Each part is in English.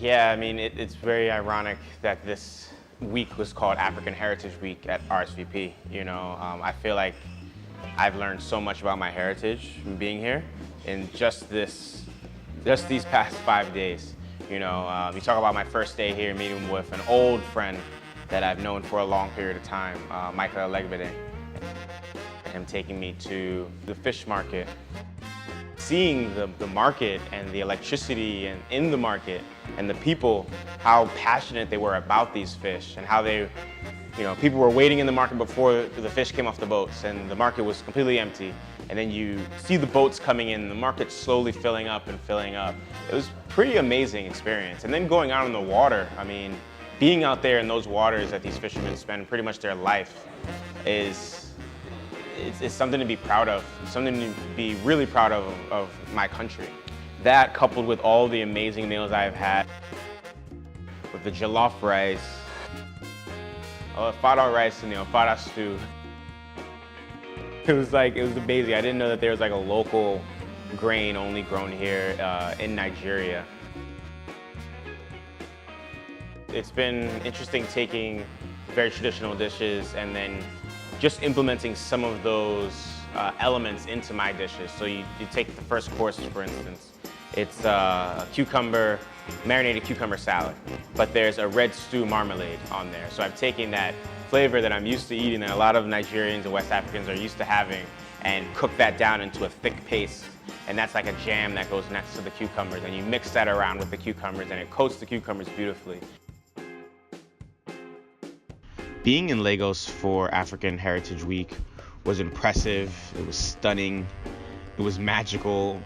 Yeah, I mean, it's very ironic that this week was called African Heritage Week at R.S.V.P. I feel like I've learned so much about my heritage from being here in just these past 5 days. You talk about my first day here, meeting with an old friend that I've known for a long period of time, Michael Legbede, him taking me to the fish market, seeing the market and the electricity and in the market and the people, how passionate they were about these fish and how people were waiting in the market before the fish came off the boats and the market was completely empty. And then you see the boats coming in, the market slowly filling up and filling up. It was a pretty amazing experience. And then going out on the water, I mean, being out there in those waters that these fishermen spend pretty much their life is something to be proud of, something to be really proud of my country. That coupled with all the amazing meals I've had, with the jollof rice, fada rice and fada stew. It was amazing. I didn't know that there was a local grain only grown here in Nigeria. It's been interesting taking very traditional dishes and then just implementing some of those elements into my dishes. So you take the first course, for instance. It's a marinated cucumber salad, but there's a red stew marmalade on there. So I've taken that flavor that I'm used to eating, that a lot of Nigerians and West Africans are used to having, and cook that down into a thick paste. And that's like a jam that goes next to the cucumbers, and you mix that around with the cucumbers, and it coats the cucumbers beautifully. Being in Lagos for African Heritage Week was impressive, it was stunning, it was magical,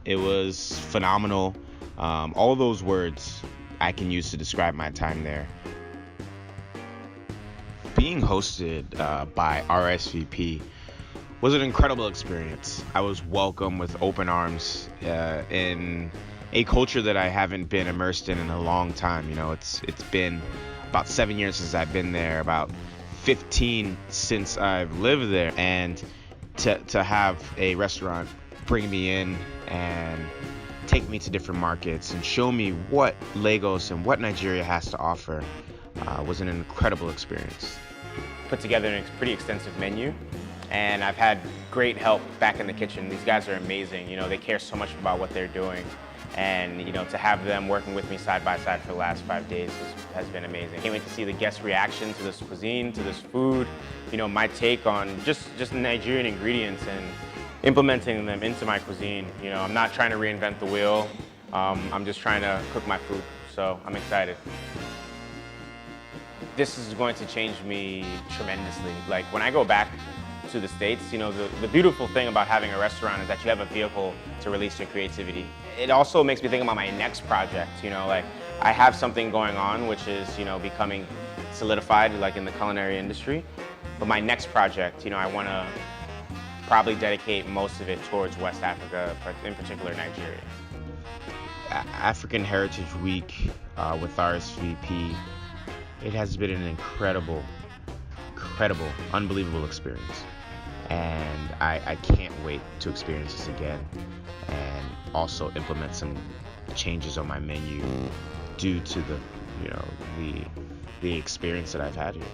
it was phenomenal. All those words I can use to describe my time there. Being hosted by R.S.V.P was an incredible experience. I was welcomed with open arms in a culture that I haven't been immersed in a long time. It's been about 7 years since I've been there, about 15 since I've lived there, and to have a restaurant bring me in and take me to different markets and show me what Lagos and what Nigeria has to offer was an incredible experience. Put together a pretty extensive menu, and I've had great help back in the kitchen. These guys are amazing. They care so much about what they're doing. And to have them working with me side by side for the last 5 days has been amazing. Can't wait to see the guest reaction to this cuisine, to this food, my take on just Nigerian ingredients and implementing them into my cuisine. I'm not trying to reinvent the wheel. I'm just trying to cook my food, so I'm excited. This is going to change me tremendously. Like when I go back to the States, the beautiful thing about having a restaurant is that you have a vehicle to release your creativity. It also makes me think about my next project, I have something going on which is, becoming solidified in the culinary industry. But my next project, I want to probably dedicate most of it towards West Africa, in particular Nigeria. African Heritage Week with R.S.V.P, it has been an incredible, unbelievable experience. And I can't wait to experience this again and also implement some changes on my menu due to the experience that I've had here.